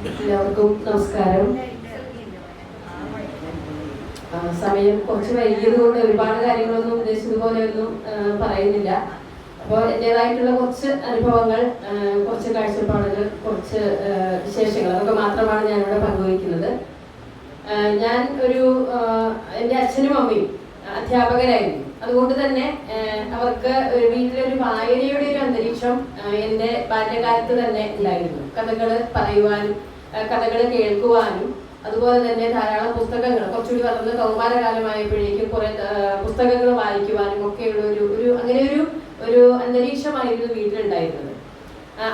എല്ലാവർക്കും നമസ്കാരം. സമയം കുറച്ച് വൈകിയത് കൊണ്ട് ഒരുപാട് കാര്യങ്ങളൊന്നും ഉദ്ദേശിച്ചതുപോലെ ഒന്നും പറയുന്നില്ല. അപ്പോൾ എൻ്റെതായിട്ടുള്ള കുറച്ച് അനുഭവങ്ങൾ, കുറച്ച് കാഴ്ചപ്പാടുകൾ, കുറച്ച് വിശേഷങ്ങൾ അതൊക്കെ മാത്രമാണ് ഞാനിവിടെ പങ്കുവയ്ക്കുന്നത്. ഞാൻ എൻ്റെ അച്ഛനും അമ്മയും അധ്യാപകരായിരുന്നു. അതുകൊണ്ട് തന്നെ അവർക്ക് വീട്ടിലൊരു വായനയുടെ ഒരു അന്തരീക്ഷം എൻ്റെ ബാല്യകാലത്ത് തന്നെ ഉണ്ടായിരുന്നു. കഥകൾ പറയുവാനും കഥകൾ കേൾക്കുവാനും അതുപോലെ തന്നെ ധാരാളം പുസ്തകങ്ങൾ, കുറച്ചുകൂടി വളർന്ന് കൗമാരകാലമായപ്പോഴേക്കും കുറെ പുസ്തകങ്ങൾ വായിക്കുവാനും ഒക്കെയുള്ള അങ്ങനെ ഒരു അന്തരീക്ഷമായിരുന്നു വീട്ടിലുണ്ടായിരുന്നത്.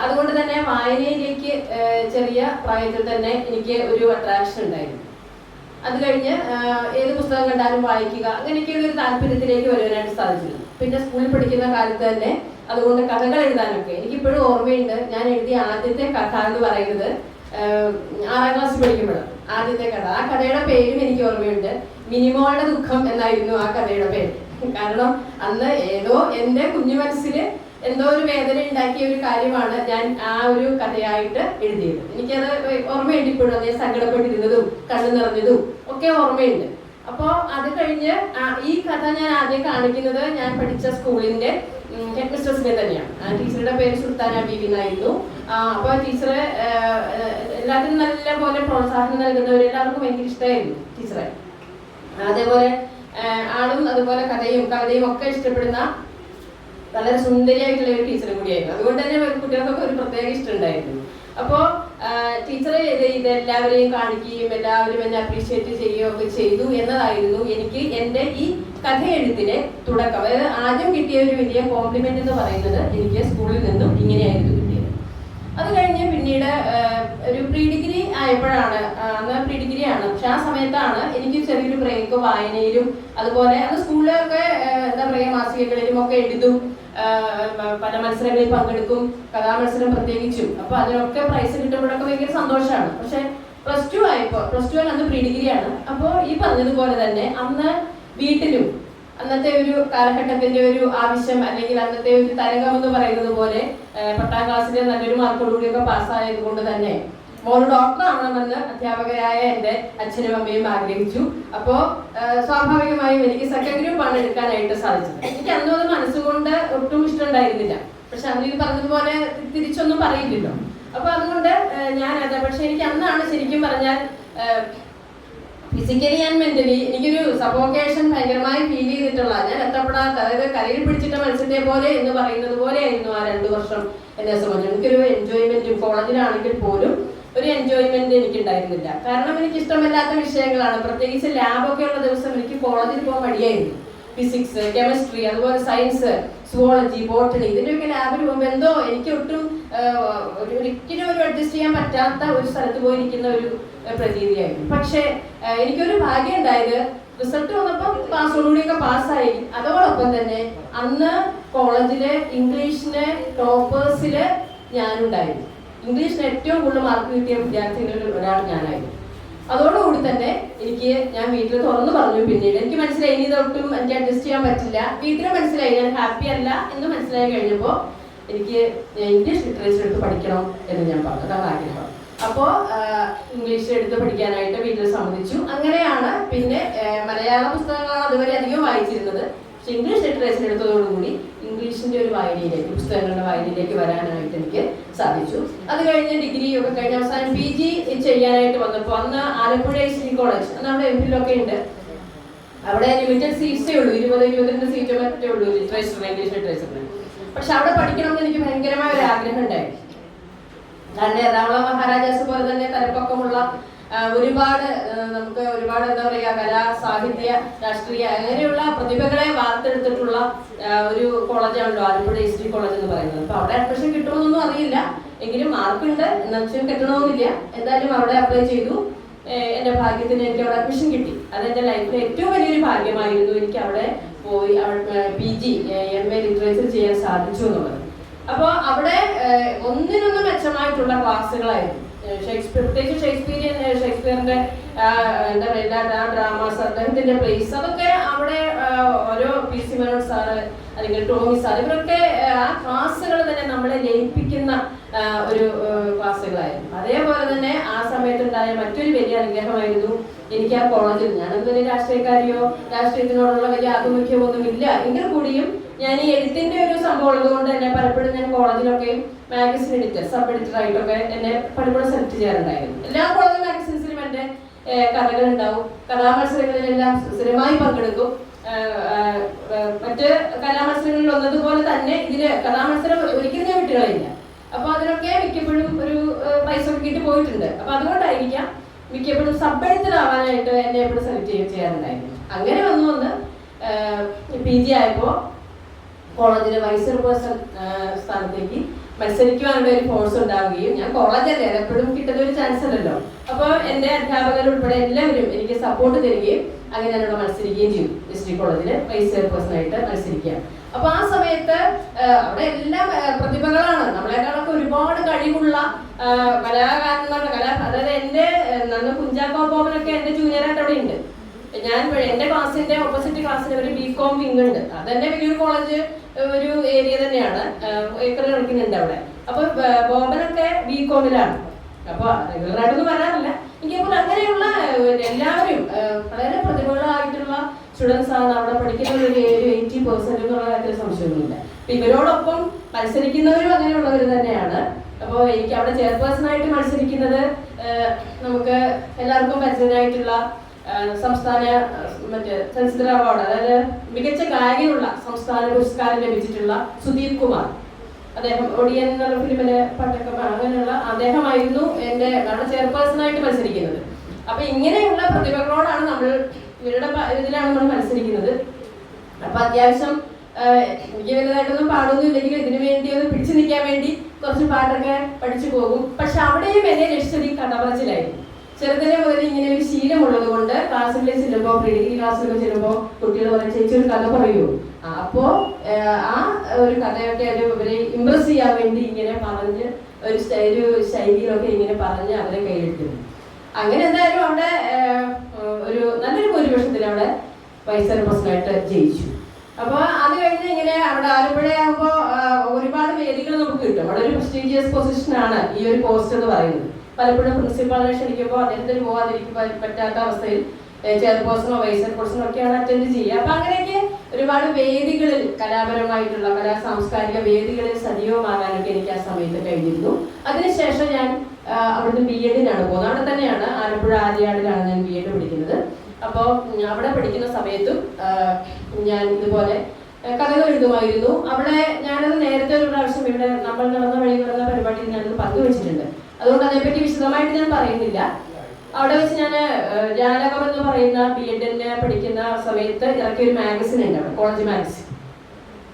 അതുകൊണ്ട് തന്നെ വായനയിലേക്ക് ചെറിയ പ്രായത്തിൽ തന്നെ എനിക്ക് ഒരു അട്രാക്ഷൻ ഉണ്ടായിരുന്നു. അത് കഴിഞ്ഞ് ഏത് പുസ്തകം കണ്ടാലും വായിക്കുക, അങ്ങനെയൊക്കെയുള്ള ഒരു താല്പര്യത്തിലേക്ക് വരുവാനായിട്ട് സാധിച്ചിരുന്നു. പിന്നെ സ്കൂളിൽ പഠിക്കുന്ന കാലത്ത് തന്നെ അതുകൊണ്ട് കഥകൾ എഴുതാനൊക്കെ എനിക്കിപ്പോഴും ഓർമ്മയുണ്ട്. ഞാൻ എഴുതിയ ആദ്യത്തെ കഥ എന്ന് പറയുന്നത് 6ാം ക്ലാസ്സിൽ പഠിക്കുമ്പോഴാണ്. ആദ്യത്തെ കഥ, ആ കഥയുടെ പേരും എനിക്ക് ഓർമ്മയുണ്ട്. മിനിമോളുടെ ദുഃഖം എന്നായിരുന്നു ആ കഥയുടെ പേര്. കാരണം അന്ന് ഏതോ എൻ്റെ കുഞ്ഞു മനസ്സിൽ എന്തോ ഒരു വേദന ഉണ്ടാക്കിയ ഒരു കാര്യമാണ് ഞാൻ ആ ഒരു കഥയായിട്ട് എഴുതിയത്. എനിക്കത് ഓർമ്മയുണ്ട് ഇപ്പോഴും. അതേ സങ്കടപ്പെട്ടിരുന്നതും കണ്ണു നിറഞ്ഞതും ഒക്കെ ഓർമ്മയുണ്ട്. അപ്പോൾ അത് കഴിഞ്ഞ് ഈ കഥ ഞാൻ ആദ്യം കാണിക്കുന്നത് ഞാൻ പഠിച്ച സ്കൂളിന്റെ ഹെഡ് മിസ്ട്രസിനെ തന്നെയാണ്. ടീച്ചറുടെ പേര് സുൽത്താന ബീവി എന്നായിരുന്നു. അപ്പോൾ ടീച്ചറെ എല്ലാത്തിനും നല്ല പോലെ പ്രോത്സാഹനം നൽകുന്നവരെല്ലാവർക്കും ഭയങ്കര ഇഷ്ടമായിരുന്നു ടീച്ചറെ. അതേപോലെ ആളും അതുപോലെ കഥയും കവിതയും ഒക്കെ ഇഷ്ടപ്പെടുന്ന വളരെ സുന്ദരിയായിട്ടുള്ള ഒരു ടീച്ചറും കൂടിയായിരുന്നു. അതുകൊണ്ട് തന്നെ കുട്ടികൾക്കൊക്കെ ഒരു പ്രത്യേക ഇഷ്ടം ഉണ്ടായിരുന്നു. അപ്പോൾ ടീച്ചറെ ഇതെല്ലാവരെയും കാണിക്കുകയും എല്ലാവരും എന്നെ അപ്രീഷിയേറ്റ് ചെയ്യുകയും ഒക്കെ ചെയ്തു എന്നതായിരുന്നു എനിക്ക് എൻ്റെ ഈ കഥ എഴുത്തിലെ തുടക്കം. അതായത് ആദ്യം കിട്ടിയ ഒരു വലിയ കോംപ്ലിമെന്റ് എന്ന് പറയുന്നത് എനിക്ക് സ്കൂളിൽ നിന്നും ഇങ്ങനെയായിരുന്നു കിട്ടിയത്. അത് കഴിഞ്ഞ് പിന്നീട് ഒരു പ്രീ ഡിഗ്രി ആയപ്പോഴാണ്, അന്ന് പ്രീ ഡിഗ്രി ആണ്, പക്ഷെ ആ സമയത്താണ് എനിക്ക് ചെറിയൊരു ബ്രേക്ക് വായനയിലും അതുപോലെ അന്ന് സ്കൂളിലൊക്കെ എന്താ പറയുക മാസികകളിലും ഒക്കെ എഴുതും, പല മത്സരങ്ങളിൽ പങ്കെടുക്കും, കഥാമത്സരം പ്രത്യേകിച്ചും. അപ്പൊ അതിനൊക്കെ പ്രൈസ് കിട്ടുമ്പോഴൊക്കെ ഭയങ്കര സന്തോഷമാണ്. പക്ഷെ പ്ലസ് ടു അന്ന് പ്രീ ഡിഗ്രിയാണ്. അപ്പോൾ ഈ പറഞ്ഞതുപോലെ തന്നെ അന്ന് വീട്ടിലും അന്നത്തെ ഒരു കാലഘട്ടത്തിന്റെ ഒരു ആവശ്യം അല്ലെങ്കിൽ അന്നത്തെ ഒരു തരംഗം എന്ന് പറയുന്നത് പോലെ 10ാം ക്ലാസ്സിലെ നല്ലൊരു മാർക്കോടുകൂടിയൊക്കെ പാസ്സായത് കൊണ്ട് തന്നെ മോൾ ഡോക്ടർ ആവണമെന്ന് അധ്യാപകരായ എൻ്റെ അച്ഛനും അമ്മയും ആഗ്രഹിച്ചു. അപ്പോൾ സ്വാഭാവികമായും എനിക്ക് സെക്കൻഡ് ഗ്രൂപ്പാണ് എടുക്കാനായിട്ട് സാധിച്ചത്. എനിക്ക് അന്നും അത് മനസ്സുകൊണ്ട് ഒട്ടും ഇഷ്ടമുണ്ടായിരുന്നില്ല. പക്ഷെ അന്ന് ഇത് പറഞ്ഞതുപോലെ തിരിച്ചൊന്നും പറയില്ലല്ലോ. അപ്പൊ അതുകൊണ്ട് ഞാനത്, പക്ഷെ എനിക്ക് അന്നാണ് ശരിക്കും പറഞ്ഞാൽ ഫിസിക്കലി ആൻഡ് മെന്റലി എനിക്കൊരു സഫോക്കേഷൻ ഭയങ്കരമായി ഫീൽ ചെയ്തിട്ടുള്ള, ഞാൻ എത്തപ്പെടാത്ത, അതായത് കരയിൽ പിടിച്ചിട്ട മത്സ്യത്തെ പോലെ എന്ന് പറയുന്നത് പോലെ ആയിരുന്നു ആ 2 വർഷം എന്നെ സംബന്ധിച്ചു. എനിക്കൊരു എൻജോയ്മെന്റും കോളേജിലാണെങ്കിൽ പോലും ഒരു എൻജോയ്മെന്റ് എനിക്കുണ്ടായിരുന്നില്ല. കാരണം എനിക്ക് ഇഷ്ടമല്ലാത്ത വിഷയങ്ങളാണ്. പ്രത്യേകിച്ച് ലാബൊക്കെ ഉള്ള ദിവസം എനിക്ക് കോളേജിൽ പോകാൻ മടിയായിരുന്നു. ഫിസിക്സ്, കെമിസ്ട്രി, അതുപോലെ സയൻസ്, സുവോളജി, ബോട്ടണി, ഇതിൻ്റെയൊക്കെ ലാബിൽ പോകുമ്പോൾ എന്തോ എനിക്ക് ഒട്ടും ഒരിക്കലും അഡ്ജസ്റ്റ് ചെയ്യാൻ പറ്റാത്ത ഒരു സ്ഥലത്ത് പോയിരിക്കുന്ന ഒരു പ്രതീതിയായിരുന്നു. പക്ഷെ എനിക്കൊരു ഭാഗ്യം ഉണ്ടായത്, റിസൾട്ട് വന്നപ്പോൾ ക്ലാസ്സോടുകൂടിയൊക്കെ പാസ്സായി. അതോടൊപ്പം തന്നെ അന്ന് കോളേജിലെ ഇംഗ്ലീഷിന് ടോപ്പേഴ്സില് ഞാനുണ്ടായിരുന്നു. ഇംഗ്ലീഷിന് ഏറ്റവും കൂടുതൽ മാർക്ക് കിട്ടിയ വിദ്യാർത്ഥികളിൽ ഒരാൾ ഞാനായിരുന്നു. അതോടുകൂടി തന്നെ ഞാൻ വീട്ടിൽ തുറന്നു പറഞ്ഞു. പിന്നീട് എനിക്ക് മനസ്സിലായി ഇനി ഇതൊട്ടും എനിക്ക് അഡ്ജസ്റ്റ് ചെയ്യാൻ പറ്റില്ല. വീട്ടിലും മനസ്സിലായി ഞാൻ ഹാപ്പി അല്ല എന്ന് മനസ്സിലായി കഴിഞ്ഞപ്പോൾ എനിക്ക് ഇംഗ്ലീഷ് ലിറ്ററേച്ചർ എടുത്ത് പഠിക്കണം എന്ന് ഞാൻ പറഞ്ഞു. അതാണ് ആഗ്രഹം. അപ്പോൾ ഇംഗ്ലീഷ് എടുത്ത് പഠിക്കാനായിട്ട് വീട്ടിൽ സമ്മതിച്ചു. അങ്ങനെയാണ് പിന്നെ മലയാള പുസ്തകങ്ങളാണ് അതുവരെ അധികം വായിച്ചിരുന്നത്. പക്ഷെ ഇംഗ്ലീഷ് ലിറ്ററേച്ചർ എടുത്തതോടുകൂടി ഇംഗ്ലീഷിന്റെ ഒരു വായനയിലേക്ക്, പുസ്തകങ്ങളുടെ വായനയിലേക്ക് വരാനായിട്ട് എനിക്ക് സാധിച്ചു. അത് കഴിഞ്ഞ് ഡിഗ്രി ഒക്കെ കഴിഞ്ഞ് അവസാനം PG ചെയ്യാനായിട്ട് വന്നപ്പോൾ അന്ന് ആലപ്പുഴ ICT കോളേജ്, അന്ന് അവിടെ MPhilഒക്കെ ഉണ്ട്. അവിടെ ലിമിറ്റഡ് സീറ്റ്സേ ഉള്ളൂ, 20-22 സീറ്റ് മറ്റേ ഉള്ളൂ ലിറ്ററേച്ചറിന്, ഇംഗ്ലീഷ് ലിറ്ററേച്ചറിന്. പക്ഷെ അവിടെ പഠിക്കണമെന്ന് എനിക്ക് ഭയങ്കരമായ ഒരു ആഗ്രഹം ഉണ്ടായിരുന്നു. കാരണം എറണാകുളം മഹാരാജാസ് പോലെ തന്നെ തലപ്പൊക്കമുള്ള നമുക്ക് ഒരുപാട് എന്താ പറയുക, കലാ, സാഹിത്യ, രാഷ്ട്രീയ അങ്ങനെയുള്ള പ്രതിഭകളെ വാർത്തെടുത്തിട്ടുള്ള ഒരു കോളേജാണല്ലോ ആലപ്പുഴ ICT കോളേജ് എന്ന് പറയുന്നത്. അപ്പൊ അവിടെ അഡ്മിഷൻ കിട്ടുമെന്നൊന്നും അറിയില്ല, എങ്കിലും മാർക്കുണ്ട്, എന്നുവെച്ചാൽ കിട്ടണമെന്നില്ല. എന്തായാലും അവിടെ അപ്ലൈ ചെയ്തു. എൻ്റെ ഭാഗ്യത്തിന് എനിക്ക് അവിടെ അഡ്മിഷൻ കിട്ടി. അതെന്റെ ലൈഫിലെ ഏറ്റവും വലിയൊരു ഭാഗ്യമായിരുന്നു. എനിക്ക് അവിടെ പോയി PG MA ലിറ്ററേച്ചർ ചെയ്യാൻ സാധിച്ചു എന്നുള്ളത്. അപ്പോൾ അവിടെ ഒന്നിനൊന്നും മെച്ചമായിട്ടുള്ള ക്ലാസ്സുകളായിരുന്നു. പ്രത്യേകിച്ച് ഷേക്സ്പിയറിന്റെ എന്താ പറയുക ഡ്രാമാസ്, അദ്ദേഹത്തിന്റെ പ്ലേസ്, അതൊക്കെ അവിടെ ഓരോ PC മനോജ് സാറ് അല്ലെങ്കിൽ ടോമി സാർ, ഇവരൊക്കെ ആ ക്ലാസ്സുകൾ തന്നെ നമ്മളെ ലയിപ്പിക്കുന്ന ഒരു ക്ലാസ്സുകളായിരുന്നു. അതേപോലെ തന്നെ ആ സമയത്തുണ്ടായ മറ്റൊരു വലിയ അനുഗ്രഹമായിരുന്നു എനിക്ക് ആ കോളേജിൽ. ഞാനത് വലിയ രാഷ്ട്രീയക്കാരിയോ രാഷ്ട്രീയത്തിനോടുള്ള വലിയ ആഭിമുഖ്യമോ ഒന്നുമില്ല എങ്കിൽ കൂടിയും ഞാൻ ഈ എഴുത്തിന്റെ ഒരു സംഭവം ഉള്ളത് കൊണ്ട് തന്നെ പലപ്പോഴും ഞാൻ കോളേജിലൊക്കെ മാഗസിൻ എഡിറ്റർ, സബ് എഡിറ്റർ ആയിട്ടൊക്കെ എന്നെ പലപ്പോഴും സെലക്ട് ചെയ്യാറുണ്ടായിരുന്നു. എല്ലാ കോളേജ് മാഗസിൻസിലും എൻ്റെ കഥകൾ ഉണ്ടാവും. കഥാമത്സരങ്ങളിലെല്ലാം സ്ഥിരമായി പങ്കെടുക്കും. മറ്റ് കലാമത്സരങ്ങളിൽ വന്നതുപോലെ തന്നെ ഇതിന് കഥാമത്സരം ഒരിക്കലും ഞാൻ വിട്ടുകളയില്ല. അപ്പൊ അതിനൊക്കെ മിക്കപ്പോഴും ഒരു പ്രൈസ് ഒക്കെ കിട്ടി പോയിട്ടുണ്ട്. അപ്പൊ അതുകൊണ്ടായിരിക്കാം മിക്കപ്പോഴും സബ് എഡിറ്റർ ആവാനായിട്ട് എന്നെ എപ്പോഴും സെലക്ട് ചെയ്യാറുണ്ടായിരുന്നു. അങ്ങനെ വന്ന് PG ആയപ്പോൾ കോളേജിലെ വൈസ് ചെയർപേഴ്സൺ സ്ഥാനത്തേക്ക് മത്സരിക്കുവാനുള്ള ഒരു ഫോഴ്സ് ഉണ്ടാവുകയും, ഞാൻ കോളേജല്ലേ എപ്പോഴും കിട്ടുന്ന ഒരു ചാൻസ് അല്ലല്ലോ, അപ്പോൾ എൻ്റെ അധ്യാപകർ ഉൾപ്പെടെ എല്ലാവരും എനിക്ക് സപ്പോർട്ട് തരികയും അങ്ങനെ ഞാനിവിടെ മത്സരിക്കുകയും ചെയ്തു. ഡിസ്ട്രിക്ട് കോളേജിൽ വൈസ് ചെയർപേഴ്സൺ ആയിട്ട് മത്സരിക്കുക. അപ്പൊ ആ സമയത്ത് അവിടെ എല്ലാം പ്രതിഭകളാണ്, നമ്മളെക്കാളൊക്കെ ഒരുപാട് കഴിവുള്ള കലാകാരന്മാരുടെ അതായത് എൻ്റെ കുഞ്ചാക്കോ ബോബനൊക്കെ എൻ്റെ ജൂനിയറായിട്ട് അവിടെ ഉണ്ട്. ഞാൻ എൻ്റെ ക്ലാസ്സിന്റെ ഓപ്പോസിറ്റ് ക്ലാസ്സിന് ഒരു BCom വിങ് ഉണ്ട്. അതന്നെ വലിയൊരു കോളേജ് ഒരു ഏരിയ തന്നെയാണ്, ഏക്കർ കണക്കിനുണ്ട് അവിടെ. അപ്പൊ ബോബനൊക്കെ BComലാണ്. അപ്പൊ റെഗുലറായിട്ടൊന്നും വരാറില്ല. എനിക്കപ്പോൾ അങ്ങനെയുള്ള എല്ലാവരും വളരെ പ്രതിഭകളായിട്ടുള്ള സ്റ്റുഡൻസ് ആണ് അവിടെ പഠിക്കുന്നത്. ഒരു 80% എന്നുള്ള കാര്യത്തിൽ സംശയമൊന്നുമില്ല. അപ്പൊ ഇവരോടൊപ്പം മത്സരിക്കുന്നവരും അങ്ങനെയുള്ളവർ തന്നെയാണ്. അപ്പോൾ എനിക്ക് അവിടെ ചെയർപേഴ്സണായിട്ട് മത്സരിക്കുന്നത് നമുക്ക് എല്ലാവർക്കും പരിചയമായിട്ടുള്ള സംസ്ഥാന ചലച്ചിത്ര അവാർഡ്, അതായത് മികച്ച ഗായകനുള്ള സംസ്ഥാന പുരസ്കാരം ലഭിച്ചിട്ടുള്ള സുദീപ് കുമാർ, അദ്ദേഹം ഒടിയൻ എന്നുള്ള ഫിലിമിലെ പാട്ടൊക്കെ അങ്ങനെയുള്ള അദ്ദേഹമായിരുന്നു എൻ്റെ അവിടെ ചെയർപേഴ്സണായിട്ട് മത്സരിക്കുന്നത്. അപ്പൊ ഇങ്ങനെയുള്ള പ്രതിഭകളോടാണ് നമ്മൾ ഇവരുടെ ഇതിലാണ് നമ്മൾ മത്സരിക്കുന്നത്. അപ്പൊ അത്യാവശ്യം എനിക്ക് വലുതായിട്ടൊന്നും പാടൊന്നും ഇല്ലെങ്കിലും ഇതിനു വേണ്ടി ഒന്ന് പിടിച്ചു നിൽക്കാൻ വേണ്ടി കുറച്ച് പാട്ടൊക്കെ പഠിച്ചു പോകും. പക്ഷെ അവിടെയും എന്നെ രക്ഷിച്ചത് ഈ കഥ പറച്ചിലായിരുന്നു. ചെറുതിനെ മുതൽ ഇങ്ങനെ ഒരു ശീലമുള്ളത് കൊണ്ട് ക്ലാസ്സിൽ ചെല്ലുമ്പോൾ, ഡിഗ്രി ക്ലാസ്സിലൊക്കെ ചെല്ലുമ്പോൾ കുട്ടികൾ പറയും, ചേച്ചി ഒരു കഥ പറയൂ. അപ്പോ ആ ഒരു കഥയൊക്കെ ഇവരെ ഇംപ്രസ് ചെയ്യാൻ വേണ്ടി ഇങ്ങനെ പറഞ്ഞ് ഒരു ശൈലിയിലൊക്കെ ഇങ്ങനെ പറഞ്ഞ് അവരെ കയ്യിലെടുക്കുന്നു. അങ്ങനെ എന്തായാലും അവിടെ ഒരു നല്ലൊരു ഭൂരിപക്ഷത്തിൽ അവിടെ വൈസ് ചെയർപേഴ്സണായിട്ട് ജയിച്ചു. അപ്പൊ അത് കഴിഞ്ഞ് ഇങ്ങനെ അവിടെ ആലപ്പുഴയാകുമ്പോൾ ഒരുപാട് വേദികൾ നമുക്ക് കിട്ടും. അവിടെ ഒരു പ്രസ്റ്റീജിയസ് പൊസിഷനാണ് ഈ ഒരു പോസ്റ്റ് എന്ന് പറയുന്നത്. പലപ്പോഴും പ്രിൻസിപ്പാളിനെ ക്ഷണിക്കുമ്പോൾ അദ്ദേഹത്തിന് പോകാതിരിക്കാൻ പറ്റാത്ത അവസ്ഥയിൽ ചെയർപേഴ്സണോ വൈസ് ചെയർപേഴ്സണോ ഒക്കെയാണ് അറ്റൻഡ് ചെയ്യുക. അപ്പൊ അങ്ങനെയൊക്കെ ഒരുപാട് വേദികളിൽ കലാപരമായിട്ടുള്ള സാംസ്കാരിക വേദികളിൽ സജീവമാകാനൊക്കെ എനിക്ക് ആ സമയത്ത് കഴിഞ്ഞിരുന്നു. അതിനുശേഷം ഞാൻ അവിടുന്ന് BEdനാണ് പോകുന്നത്. അവിടെ തന്നെയാണ് ആലപ്പുഴ ആര്യാടിലാണ് ഞാൻ BEd പഠിക്കുന്നത്. അപ്പോൾ അവിടെ പഠിക്കുന്ന സമയത്തും ഞാൻ ഇതുപോലെ കഥകൾ എഴുതുമായിരുന്നു. അവിടെ ഞാനത് നേരത്തെ ഒരു പ്രാവശ്യം ഇവിടെ നമ്മൾ നടന്ന വഴി നടന്ന പരിപാടിയിൽ ഞാനത് പങ്കുവെച്ചിട്ടുണ്ട്. അതുകൊണ്ട് അതേപ്പറ്റി വിശദമായിട്ട് ഞാൻ പറയുന്നില്ല. അവിടെ വെച്ച് ഞാൻ ജാലകം എന്ന് പറയുന്ന BEdനെ പഠിക്കുന്ന സമയത്ത് ഇറക്കിയ ഒരു മാഗസിൻ ഉണ്ട് അവിടെ, കോളേജ് മാഗസിൻ.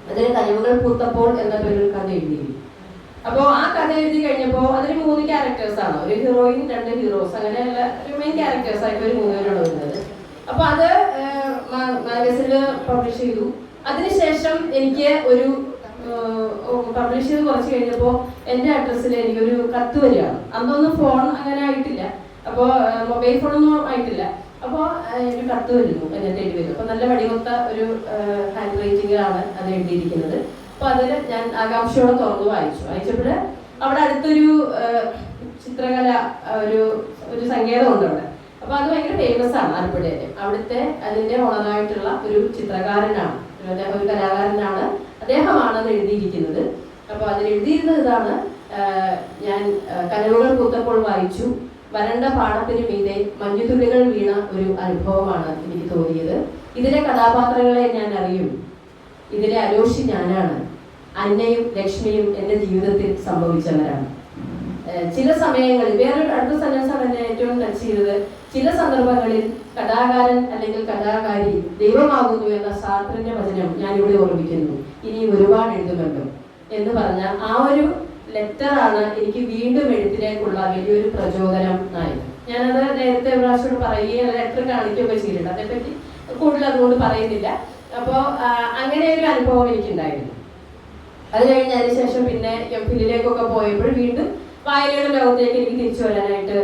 അതിന് കനവുകൾ പൂത്തപ്പോൾ എന്ന പേരിൽ കഥ എഴുതിയിരുന്നു. അപ്പോൾ ആ കഥ എഴുതി കഴിഞ്ഞപ്പോൾ അതിൽ 3 ക്യാരക്ടേഴ്സാണ്, ഒരു ഹീറോയിൻ 2 ഹീറോസ്, അങ്ങനെയുള്ള ഒരു മെയിൻ ക്യാരക്ടേഴ്സായിട്ട് ഒരു 3 പേരാണ് വരുന്നത്. അപ്പൊ അത് മാഗസിനിൽ പബ്ലിഷ് ചെയ്തു. അതിനുശേഷം എനിക്ക് ഒരു പബ്ലിഷ് ചെയ്ത് കുറച്ച് കഴിഞ്ഞപ്പോൾ എൻ്റെ അഡ്രസ്സിൽ എനിക്കൊരു കത്ത് വരികയാണ്. അന്നൊന്നും ഫോൺ അങ്ങനെ ആയിട്ടില്ല, അപ്പോൾ മൊബൈൽ ഫോണൊന്നും ആയിട്ടില്ല. അപ്പോൾ ഒരു കത്ത് വരുന്നു, എന്നെ തേടി വരുന്നു. അപ്പോൾ നല്ല വടികൊത്ത ഒരു ഹാൻഡ് റൈറ്റിംഗിലാണ് അത് എഴുതിയിരിക്കുന്നത്. അപ്പോൾ അതിൽ ഞാൻ ആകാംക്ഷയോടെ തുറന്നു വായിച്ചപ്പോൾ അവിടെ അടുത്തൊരു ചിത്രകല ഒരു സങ്കേതമുണ്ട് അവിടെ. അപ്പൊ അത് ഭയങ്കര ഫേമസ് ആണ് ആലപ്പുഴയില്. അവിടുത്തെ അതിന്റെ ഓണറായിട്ടുള്ള ഒരു ചിത്രകാരനാണ്, ഒരു കലാകാരനാണ്, അദ്ദേഹമാണ് അത് എഴുതിയിരിക്കുന്നത്. അപ്പൊ അതിൽ എഴുതിയിരുന്നത് ഇതാണ്: ഞാൻ കനവുകൾ പൂത്തപ്പോൾ വായിച്ചു, വരണ്ട പാടത്തിന് മീതെ മഞ്ഞുതുള്ളികൾ വീണ ഒരു അനുഭവമാണ് എനിക്ക് തോന്നിയത്. ഇതിലെ കഥാപാത്രങ്ങളെ ഞാൻ അറിയും, ഇതിലെ അലോഷി ഞാനാണ്, അന്നയും ലക്ഷ്മിയും എൻ്റെ ജീവിതത്തിൽ സംഭവിച്ചവരാണ്. ചില സമയങ്ങളിൽ വേറൊരു അടുത്ത സെന്റൻസാണ് എന്നെ ഏറ്റവും ടച്ച് ചെയ്തത്. ചില സന്ദർഭങ്ങളിൽ കഥാകാരൻ അല്ലെങ്കിൽ കഥാകാരി ദൈവമാകുന്നു എന്ന സാർത്രന്റെ വചനം ഞാനിവിടെ ഓർമ്മിക്കുന്നു. ഇനി ഒരുപാട് എഴുതുമല്ലോ എന്ന് പറഞ്ഞ ആ ഒരു ലെറ്ററാണ് എനിക്ക് വീണ്ടും എഴുത്തിലേക്കുള്ള വലിയൊരു പ്രചോദനം ആയത്. ഞാനത് നേരത്തെ പ്രാവശ്യം പറയുകയും ലെറ്റർ കാണിക്കുകയൊക്കെ ചെയ്തിട്ടുണ്ട്, അതേപ്പറ്റി കൂടുതൽ അതുകൊണ്ട് പറയുന്നില്ല. അപ്പോൾ അങ്ങനെ ഒരു അനുഭവം എനിക്കുണ്ടായിരുന്നു. അത് കഴിഞ്ഞതിന് ശേഷം പിന്നെ MPhilലേക്കൊക്കെ പോയപ്പോൾ വീണ്ടും വായനയുടെ ലോകത്തേക്ക് എനിക്ക് തിരിച്ചു വരാനായിട്ട്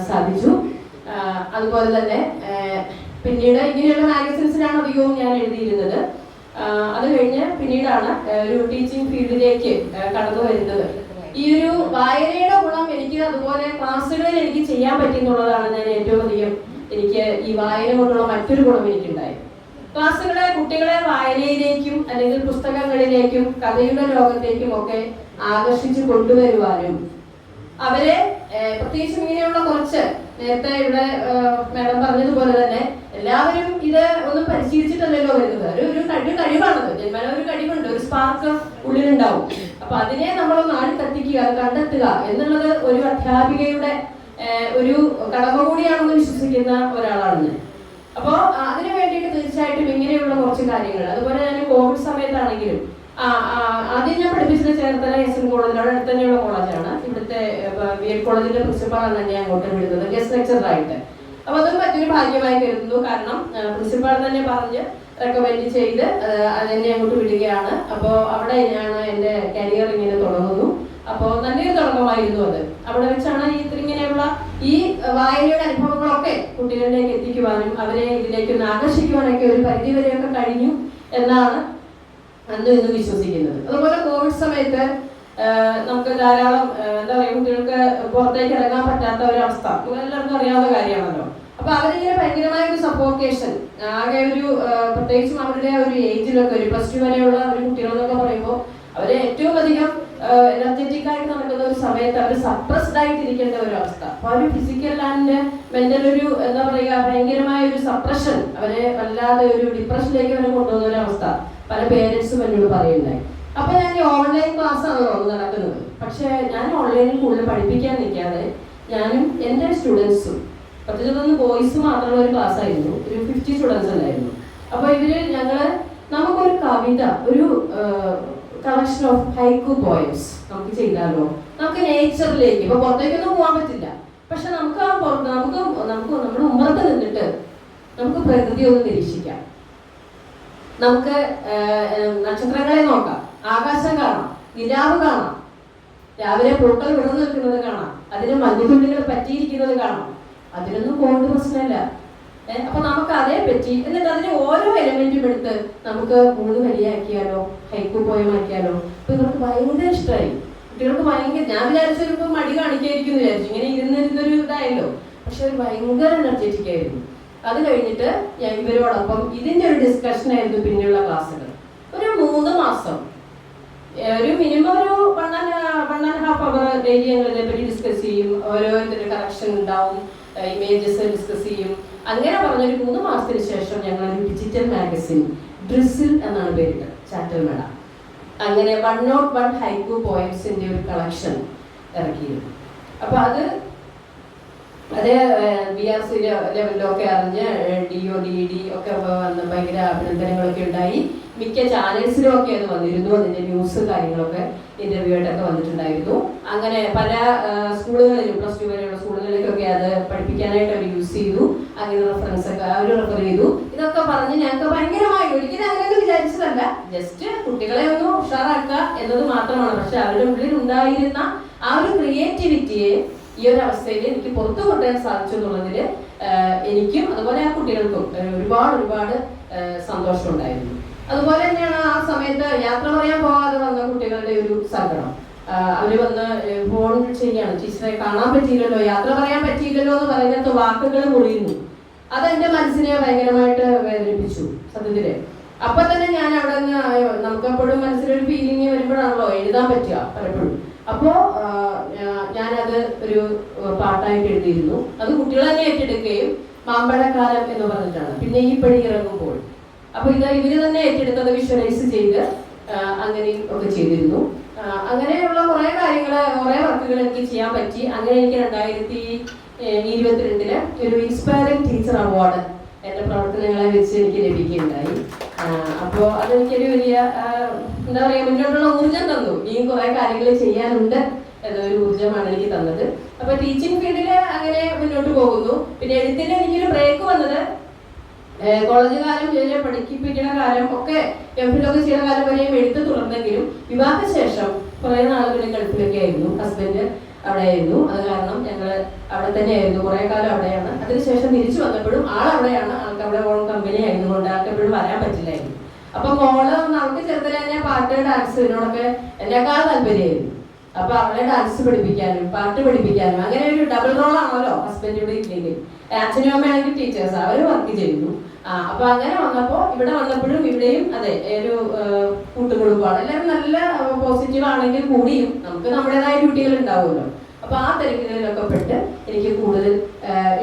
സാധിച്ചു. അതുപോലെ തന്നെ പിന്നീട് ഇങ്ങനെയുള്ള മാഗസിൻസിനാണ് അധികവും ഞാൻ എഴുതിയിരുന്നത്. അത് കഴിഞ്ഞ് പിന്നീടാണ് ഒരു ടീച്ചിങ് ഫീൽഡിലേക്ക് കടന്നു വരുന്നത്. ഈ ഒരു വായനയുടെ ഗുണം എനിക്ക് അതുപോലെ ക്ലാസ്സുകളിൽ എനിക്ക് ചെയ്യാൻ പറ്റുന്നുള്ളതാണ് ഞാൻ ഏറ്റവും അധികം എനിക്ക് ഈ വായന കൊണ്ടുള്ള മറ്റൊരു ഗുണം എനിക്കുണ്ടായി. ക്ലാസ്സുകളെ കുട്ടികളെ വായനയിലേക്കും അല്ലെങ്കിൽ പുസ്തകങ്ങളിലേക്കും കഥയുടെ ലോകത്തേക്കും ഒക്കെ ആകർഷിച്ചു കൊണ്ടുവരുവാനും അവരെ പ്രത്യേകിച്ച് ഇങ്ങനെയുള്ള കുറച്ച് നേരത്തെ ഇവിടെ മാഡം പറഞ്ഞതുപോലെ തന്നെ എല്ലാവരും ഇത് ഒന്നും പരിശീലിച്ചിട്ടല്ലല്ലോ വരുന്നത്. ഒരു കഴിവാണത്, ജന്മന ഒരു കഴിവുണ്ട്, ഒരു സ്പാർക്ക് ഉള്ളിലുണ്ടാവും. അപ്പൊ അതിനെ നമ്മളൊന്ന് ആളിക്കത്തിക്കുക, കണ്ടെത്തുക എന്നുള്ളത് ഒരു അധ്യാപികയുടെ ഒരു കടമ കൂടിയാണെന്ന് വിശ്വസിക്കുന്ന ഒരാളാണ് ഞാൻ. അപ്പോൾ അതിനു വേണ്ടിയിട്ട് തീർച്ചയായിട്ടും ഇങ്ങനെയുള്ള കുറച്ച് കാര്യങ്ങൾ, അതുപോലെ ഞാൻ കോവിഡ് സമയത്താണെങ്കിലും ആദ്യം ഞാൻ പഠിപ്പിച്ചത് ചേർത്തല എസ് എൻ കോളേജിലാണ്, അടുത്ത് തന്നെയുള്ള കോളേജാണ്. ഇവിടുത്തെ ബി എഡ് കോളേജിന്റെ പ്രിൻസിപ്പാളാണ് എന്നെ അങ്ങോട്ട് വിടുന്നത് ഗസ്റ്റ് ലെക്ചറായിട്ട്. അപ്പൊ അതും മറ്റൊരു ഭാഗ്യമായി കരുതുന്നു. കാരണം പ്രിൻസിപ്പാൾ തന്നെ പറഞ്ഞ് റെക്കമെൻഡ് ചെയ്ത് അതെന്നെ അങ്ങോട്ട് വിടുകയാണ്. അപ്പോൾ അവിടെയാണ് എൻ്റെ കരിയർ ഇങ്ങനെ തുടങ്ങുന്നു. അപ്പോൾ നല്ലൊരു തുടക്കമായിരുന്നു അത്. അവിടെ വെച്ചാണ് ഇങ്ങനെയുള്ള ഈ വായനയുടെ അനുഭവങ്ങളൊക്കെ കുട്ടികളിലേക്ക് എത്തിക്കുവാനും അവരെ ഇതിലേക്ക് ഒന്ന് ആകർഷിക്കുവാനൊക്കെ ഒരു പരിധിവരെയൊക്കെ കഴിഞ്ഞു എന്നാണ് അന്ന് ഇന്ന് വിശ്വസിക്കുന്നത്. അതുപോലെ കോവിഡ് സമയത്ത് നമുക്ക് ധാരാളം എന്താ പറയുക, കുട്ടികൾക്ക് പുറത്തേക്ക് ഇറങ്ങാൻ പറ്റാത്ത ഒരു അവസ്ഥ എല്ലാവർക്കും അറിയാവുന്ന കാര്യമാണല്ലോ. അപ്പൊ അവരിങ്ങനെ ഭയങ്കരമായ ഒരു സപ്പോക്കേഷൻ, ആകെ ഒരു പ്രത്യേകിച്ചും അവരുടെ ഒരു ഏജിലൊക്കെ ഒരു +2 വരെയുള്ള ഒരു കുട്ടികളെന്നൊക്കെ പറയുമ്പോൾ അവരെ ഏറ്റവും അധികം എനർജറ്റിക് ആയിട്ട് നടക്കുന്ന ഒരു സമയത്ത് അവർ സപ്രസ്ഡ് ആയിട്ടിരിക്കേണ്ട ഒരു അവസ്ഥ. അപ്പൊ ഒരു ഫിസിക്കൽ ആൻഡ് മെന്റൽ ഒരു എന്താ പറയുക ഭയങ്കരമായ ഒരു സപ്രഷൻ, അവരെ വല്ലാതെ ഒരു ഡിപ്രഷനിലേക്ക് അവരെ കൊണ്ടുപോകുന്ന ഒരു അവസ്ഥ പല പേരൻസും എന്നോട് പറയുന്നുണ്ടായി. അപ്പൊ ഞാൻ ഈ ഓൺലൈൻ ക്ലാസ് ആണല്ലോ നടക്കുന്നത്. പക്ഷെ ഞാൻ ഓൺലൈനിൽ കൂടുതൽ പഠിപ്പിക്കാൻ നിൽക്കാതെ ഞാനും എൻ്റെ സ്റ്റുഡൻസും, പ്രത്യേകിച്ച് ബോയ്സ് മാത്രമുള്ള ഒരു ക്ലാസ് ആയിരുന്നു, ഒരു 50 സ്റ്റുഡൻസ് ഉണ്ടായിരുന്നു. അപ്പൊ നമുക്കൊരു കവിത, ഒരു കളക്ഷൻ ഓഫ് ഹൈക്കു പോയംസ് നമുക്ക് ചെയ്താലോ, നമുക്ക് നേച്ചറിലേക്ക്, ഇപ്പൊ പുറത്തേക്കൊന്നും പോകാൻ പറ്റില്ല, പക്ഷെ നമുക്ക് നമ്മുടെ ഉമ്മറത്ത് നിന്നിട്ട് നമുക്ക് പ്രകൃതി ഒന്ന് നിരീക്ഷിക്കാം, നമുക്ക് നക്ഷത്രങ്ങളെ നോക്കാം, ആകാശം കാണാം, നിലാവ് കാണാം, രാവിലെ പൂക്കൾ വിടർന്നു നിൽക്കുന്നത് കാണാം, അതിന് മഞ്ഞുതുള്ളികൾ പറ്റിയിരിക്കുന്നത് കാണാം. അതിനൊന്നും കൊണ്ട് പ്രശ്നമില്ല. അപ്പൊ നമുക്ക് അതേ പറ്റി എന്നിട്ട് അതിന് ഓരോ എലമെന്റും എടുത്ത് നമുക്ക് 3 വരിയാക്കിയാലോ, ഹൈക്കു പോയമാക്കിയാലോ. അപ്പൊ ഇവർക്ക് ഭയങ്കര ഇഷ്ടമായി, കുട്ടികൾക്ക് ഭയങ്കര. ഞാൻ വിചാരിച്ചൊരു മടി കാണിക്കായിരിക്കും വിചാരിച്ചു, ഇങ്ങനെ ഇരുന്നൊരു ഇതായല്ലോ. പക്ഷെ അവർ ഭയങ്കര എനർജറ്റിക് ആയിരുന്നു. അത് കഴിഞ്ഞിട്ട് ഞാൻ ഇവരോടൊപ്പം ഇതിന്റെ ഒരു ഡിസ്കഷൻ ആയിരുന്നു പിന്നെയുള്ള ക്ലാസ്സുകൾ. ഒരു 3 മാസം, ഒരു മിനിമം ഒരു 1.5 അവർ ഡെയിലി ഞങ്ങൾ ഇതിനെപ്പറ്റി ഡിസ്കസ് ചെയ്യും. ഓരോരുത്തരുടെ കറക്ഷൻ ഉണ്ടാവും, ഇമേജസ് ഡിസ്കസ് ചെയ്യും. അങ്ങനെ പറഞ്ഞൊരു 3 മാസത്തിന് ശേഷം ഞങ്ങൾ ഒരു ഡിജിറ്റൽ മാഗസിൻ ഡ്രിസിൽ എന്നാണ് പേരിട്ടത്, ചാറ്റൽ മേള. അങ്ങനെ 101 ഹൈക്കു പോയംസിന്റെ ഒരു കളക്ഷൻ ഇറക്കിയിരുന്നു. അപ്പൊ അത് BRC ലെവലിലൊക്കെ അറിഞ്ഞ് DO DED ഒക്കെ വന്ന് ഭയങ്കര അഭിനന്ദനങ്ങളൊക്കെ ഉണ്ടായി. മിക്ക ചാനൽസിലും ഒക്കെ അത് വന്നിരുന്നു, അതിന്റെ ന്യൂസ് കാര്യങ്ങളൊക്കെ ഇന്റർവ്യൂ ആയിട്ടൊക്കെ വന്നിട്ടുണ്ടായിരുന്നു. അങ്ങനെ പല സ്കൂളുകളിലും +2 വരെയുള്ള സ്കൂളുകളിലേക്കൊക്കെ അത് പഠിപ്പിക്കാനായിട്ട് അവർ യൂസ് ചെയ്തു. അങ്ങനെ റെഫറൻസ് ഒക്കെ അവർ റെഫർ ചെയ്തു. ഇതൊക്കെ പറഞ്ഞ് ഞങ്ങൾക്ക് ഭയങ്കരമായി, ഒരിക്കലും അങ്ങനെയൊന്നും വിചാരിച്ചതല്ല, ജസ്റ്റ് കുട്ടികളെ ഒന്ന് ഉഷാറാക്കുക എന്നത് മാത്രമാണ്. പക്ഷെ അവരുടെ ഉള്ളിൽ ഉണ്ടായിരുന്ന ആ ഒരു ക്രിയേറ്റിവിറ്റിയെ ഈ ഒരു അവസ്ഥയിൽ എനിക്ക് പുറത്തു കൊണ്ടുവരാൻ സാധിച്ചു എന്നുള്ളതിൽ എനിക്കും അതുപോലെ ആ കുട്ടികൾക്കും ഒരുപാട് സന്തോഷം ഉണ്ടായിരുന്നു. അതുപോലെ തന്നെയാണ് ആ സമയത്ത് യാത്ര പറയാൻ പോകാതെ വന്ന കുട്ടികളുടെ ഒരു സങ്കടം. അവര് വന്ന് ഫോൺ ചെയ്യാണ്, ടീച്ചറെ കാണാൻ പറ്റിയില്ലല്ലോ, യാത്ര പറയാൻ പറ്റിയില്ലല്ലോ എന്ന് പറയുന്നത് വാക്കുകൾ മുറിയുന്നു. അതെന്റെ മനസ്സിനെ ഭയങ്കരമായിട്ട് വേദനിപ്പിച്ചു സത്യത്തില്. അപ്പൊ തന്നെ ഞാൻ അവിടെ നിന്ന്, നമുക്കെപ്പോഴും മനസ്സിലൊരു ഫീലിംഗ് വരുമ്പോഴാണല്ലോ എഴുതാൻ പറ്റുക പലപ്പോഴും. അപ്പോ ഞാനത് ഒരു പാട്ടായിട്ട് എഴുതിയിരുന്നു. അത് കുട്ടികൾ തന്നെ ഏറ്റെടുക്കുകയും മാമ്പഴക്കാലം എന്ന് പറഞ്ഞിട്ടാണ്. പിന്നെ ഈ പടി ഇറങ്ങുമ്പോൾ, അപ്പൊ ഇവര് തന്നെ ഏറ്റെടുത്തത് വിഷ്വലൈസ് ചെയ്ത് അങ്ങനെയും ഒക്കെ ചെയ്തിരുന്നു. അങ്ങനെയുള്ള കുറെ കാര്യങ്ങള്, കുറെ വർക്കുകൾ എനിക്ക് ചെയ്യാൻ പറ്റി. അങ്ങനെ എനിക്ക് 2022 ഒരു ഇൻസ്പയറിംഗ് ടീച്ചർ അവാർഡ് എന്റെ പ്രവർത്തനങ്ങളെ വെച്ച് എനിക്ക് ലഭിക്കുകയുണ്ടായി. അപ്പോൾ അതെനിക്കൊരു വലിയ എന്താ പറയുക, മുന്നോട്ടുള്ള ഊർജം തന്നു. ഇനിയും കുറെ കാര്യങ്ങൾ ചെയ്യാനുണ്ട് എന്നൊരു ഊർജമാണ് എനിക്ക് തന്നത്. അപ്പൊ ടീച്ചിങ് ഫീൽഡിൽ അങ്ങനെ മുന്നോട്ട് പോകുന്നു. പിന്നെ എഴുത്തിന്റെ എനിക്കൊരു ബ്രേക്ക് വന്നത് കോളേജ് കാലം, പഠിപ്പിക്കുന്ന കാലം ഒക്കെ, എംഫിലൊക്കെ ചെയ്ത കാലം വരെയും എഴുത്ത് തുടർന്നെങ്കിലും വിവാഹശേഷം കുറെ നാളുകൾ ഗൾഫിലൊക്കെ ആയിരുന്നു. ഹസ്ബൻഡ് അവിടെ ആയിരുന്നു. അത് കാരണം ഞങ്ങൾ അവിടെ തന്നെ ആയിരുന്നു, കുറെ കാലം അവിടെയാണ്. അതിനുശേഷം തിരിച്ചു വന്നപ്പോഴും ആളവിടെയാണ്, ആൾക്ക് അവിടെ ഓൺ കമ്പനി ആയതുകൊണ്ട് ആൾക്ക് എപ്പോഴും വരാൻ പറ്റില്ലായിരുന്നു. അപ്പൊ മോള് നമുക്ക് ചെറുതിലെ തന്നെ പാട്ട്, ഡാൻസ് ഇതിനോടൊക്കെ എന്നെക്കാൾ താല്പര്യമായിരുന്നു. അപ്പൊ അവളെ ഡാൻസ് പഠിപ്പിക്കാനും പാട്ട് പഠിപ്പിക്കാനും അങ്ങനെ ഒരു ഡബിൾ റോൾ ആണല്ലോ ഹസ്ബൻഡ് ഇവിടെ ഇല്ലെങ്കിൽ. അച്ഛനും അമ്മയാണെങ്കിൽ ടീച്ചേഴ്സ്, അവർ വർക്ക് ചെയ്യുന്നു. അപ്പൊ അങ്ങനെ വന്നപ്പോ ഇവിടെ വന്നപ്പോഴും ഇവിടെയും അതെ ഒരു കൂട്ടുകുടുംബമാണ്. എല്ലാവരും നല്ല പോസിറ്റീവ് ആണെങ്കിൽ കൂടിയും നമുക്ക് നമ്മുടേതായ ഡ്യൂട്ടികൾ ഉണ്ടാവുമല്ലോ. അപ്പൊ ആ തിരക്കുകളിലൊക്കെ പെട്ട് എനിക്ക് കൂടുതൽ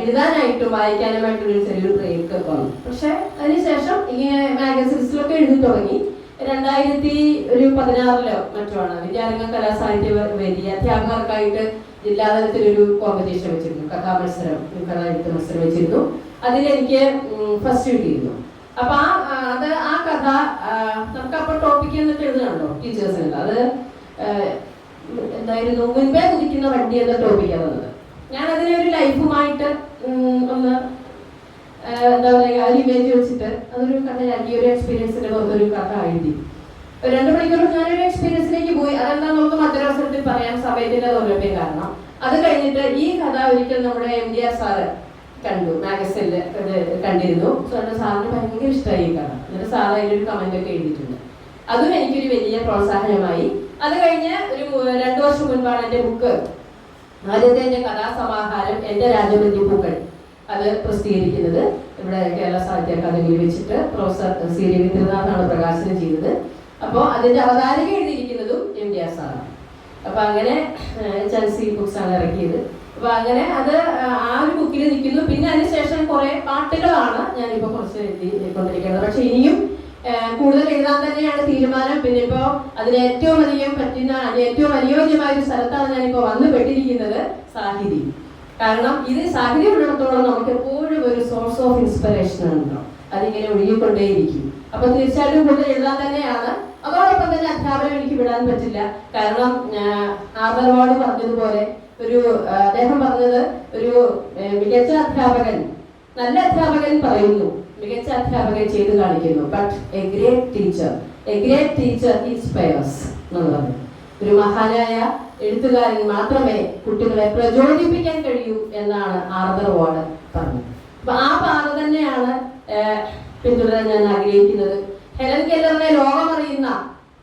എഴുതാനായിട്ടും വായിക്കാനുമായിട്ടുള്ള ചെറിയൊരു ബ്രേക്ക് വന്നു. പക്ഷെ അതിനുശേഷം ഇങ്ങനെ മാഗസിൻസിലൊക്കെ എഴുതി തുടങ്ങി. 2016 മറ്റുമാണ് വിദ്യാരംഗം കലാസാഹിത്യ വേദി അധ്യാപകർക്കായിട്ട് ജില്ലാതലത്തിലൊരു കോമ്പറ്റീഷൻ വെച്ചിരുന്നു, കഥാമത്സരം, കഥാഎഴുത്ത് മത്സരം വെച്ചിരുന്നു. അതിലെനിക്ക് ഫസ്റ്റ് കിട്ടിയിരുന്നു. അപ്പൊ ആ കഥ നമുക്കപ്പോൾ ടോപ്പിക്ക് എന്നിട്ട് എഴുതുന്നുണ്ടോ ടീച്ചേഴ്സിനുള്ള, അത് എന്തായിരുന്നു, മുൻപേ കുതിക്കുന്ന വണ്ടി എന്ന ടോപ്പിക്കാണ് തന്നത്. ഞാൻ അതിനെ ഒരു ലൈഫുമായിട്ട് ഒന്ന് എന്താ പറയുക ഒരു ഇമേജ് വെച്ചിട്ട് അതൊരു കഥയാക്കി ഒരു എക്സ്പീരിയൻസിന്റെ ഒരു കഥ എഴുതി. 2 മണിക്കൂർ ഞാനൊരു എക്സ്പീരിയൻസിലേക്ക് പോയി. അതെന്താ നമുക്ക് മറ്റൊരവസരത്തിൽ പറയാൻ സമയത്തിന്റെ ദൗർലഭ്യം കാരണം. അത് കഴിഞ്ഞിട്ട് ഈ കഥ ഒരിക്കൽ നമ്മുടെ MDR സാറ് കണ്ടു, മാഗസിനിൽ കണ്ടിരുന്നു. സാറിന് ഭയങ്കര ഇഷ്ടമായി ഈ കഥ. എന്നിട്ട് സാർ അതിലൊരു കമന്റ് ഒക്കെ എഴുതിയിട്ടുണ്ട്. അതും എനിക്കൊരു വലിയ പ്രോത്സാഹനമായി. അത് കഴിഞ്ഞ് ഒരു 2 വർഷം മുൻപാണ് എൻ്റെ ബുക്ക്, ആദ്യത്തെ എൻ്റെ കഥാസമാഹാരം എൻ്റെ രാജബന്ധിപ്പൂക്കൾ, അത് പ്രസിദ്ധീകരിക്കുന്നത്. ഇവിടെ കേരള സാഹിത്യ അക്കാദമിയിൽ വെച്ചിട്ട് പ്രൊഫസർ സി രവീന്ദ്രനാഥാണ് പ്രകാശനം ചെയ്തത്. അപ്പോൾ അതിന്റെ അവതാരിക എഴുതിയിരിക്കുന്നതും MDR സാറാണ്. അപ്പൊ അങ്ങനെ ചൽസി ബുക്സ് ആണ് ഇറക്കിയത്. അപ്പൊ അങ്ങനെ അത് ആ ഒരു ബുക്കിൽ നിൽക്കുന്നു. പിന്നെ അതിനുശേഷം കുറെ പാട്ടുകളാണ് ഞാനിപ്പോ കുറച്ച് എഴുതിക്കൊണ്ടിരിക്കുന്നത്. പക്ഷെ ഇനിയും കൂടുതൽ എഴുതാൻ തന്നെയാണ് തീരുമാനം. പിന്നെ ഇപ്പോ അതിന് ഏറ്റവും അധികം പറ്റുന്ന ഏറ്റവും അനുയോജ്യമായ ഒരു സ്ഥലത്താണ് ഞാനിപ്പോ വന്നു പെട്ടിരിക്കുന്നത്, സാഹിതി. കാരണം ഇത് സാഹിത്യം ഉള്ളിടത്തോളം നമുക്ക് എപ്പോഴും ഒരു സോഴ്സ് ഓഫ് ഇൻസ്പിറേഷൻ ഉണ്ടോ, അതിങ്ങനെ ഒഴുകിക്കൊണ്ടേയിരിക്കും. അപ്പൊ തീർച്ചയായിട്ടും കൂടുതൽ എഴുതാൻ തന്നെയാണ്. അതോടൊപ്പം തന്നെ അധ്യാപനം എനിക്ക് വിടാൻ പറ്റില്ല. കാരണം ആദർവാട് പറഞ്ഞതുപോലെ അദ്ദേഹം പറഞ്ഞത് ഒരു മികച്ച അധ്യാപകൻ, നല്ല അധ്യാപകൻ പറയുന്നു, മികച്ച അധ്യാപകൻ ചെയ്ത് കാണിക്കുന്നു. But A great teacher inspires എന്ന് പറഞ്ഞു. ഒരു മഹാനായ എഴുത്തുകാരൻ മാത്രമേ കുട്ടികളെ പ്രചോദിപ്പിക്കാൻ കഴിയൂ എന്നാണ് ആദർവാട് പറഞ്ഞത്. അപ്പൊ ആ പാത തന്നെയാണ് പിന്തുടരാൻ ഞാൻ ആഗ്രഹിക്കുന്നത്. ഹെലൻ കെല്ലറിനെ ലോകമറിയുന്ന,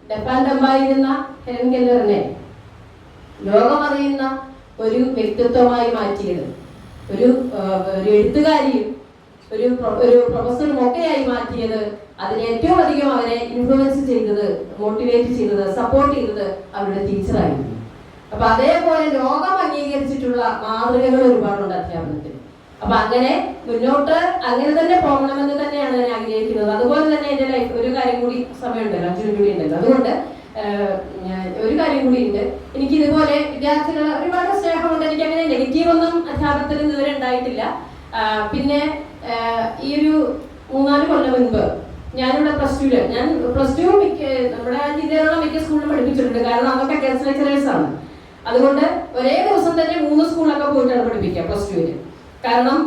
ഡെപ്പാൻഡമ്പായിരുന്ന ഹെലൻ കെല്ലറിനെ ലോകമറിയുന്ന ഒരു വ്യക്തിത്വമായി മാറ്റിയത്, ഒരു എഴുത്തുകാരിയും ഒരു പ്രൊഫസറും ഒക്കെയായി മാറ്റിയത്, അതിന് ഏറ്റവും അധികം അവരെ ഇൻഫ്ലുവൻസ് ചെയ്തത്, മോട്ടിവേറ്റ് ചെയ്തത്, സപ്പോർട്ട് ചെയ്തത് അവരുടെ ടീച്ചറായിരുന്നു. അപ്പൊ അതേപോലെ ലോകം അംഗീകരിച്ചിട്ടുള്ള മാതൃകകൾ ഒരുപാടുണ്ട് അധ്യാപനത്തിന്. അപ്പൊ അങ്ങനെ മുന്നോട്ട് അങ്ങനെ തന്നെ പോകണമെന്ന് തന്നെയാണ് ഞാൻ ആഗ്രഹിക്കുന്നത്. അതുപോലെ തന്നെ എൻ്റെ ലൈഫ് ഒരു കാര്യം കൂടി, സമയമുണ്ടല്ലോ 5 മിനിറ്റ് കൂടി ഉണ്ടല്ലോ, അതുകൊണ്ട് ഒരു കാര്യം കൂടി ഉണ്ട്. എനിക്ക് ഇതുപോലെ വിദ്യാർത്ഥികൾ ഒരുപാട് സ്നേഹമുണ്ട്. എനിക്ക് അങ്ങനെ നെഗറ്റീവ് ഒന്നും അധ്യാപനത്തിൽ ഇതുവരെ ഉണ്ടായിട്ടില്ല. പിന്നെ ഈ ഒരു 3-4 കൊല്ലം മുൻപ് ഞാനിവിടെ ഞാൻ പ്ലസ് ടു നമ്മുടെ ജില്ലയിലുള്ള മിക്ക സ്കൂളിലും പഠിപ്പിച്ചിട്ടുണ്ട്. കാരണം അതൊക്കെ ഗസ്റ്റ് ലെക്ചറേഴ്സ് ആണ്. അതുകൊണ്ട് ഒരേ ദിവസം തന്നെ 3 സ്കൂളൊക്കെ പോയിട്ടാണ് പഠിപ്പിക്കുക പ്ലസ് ടുവിന്. കാരണം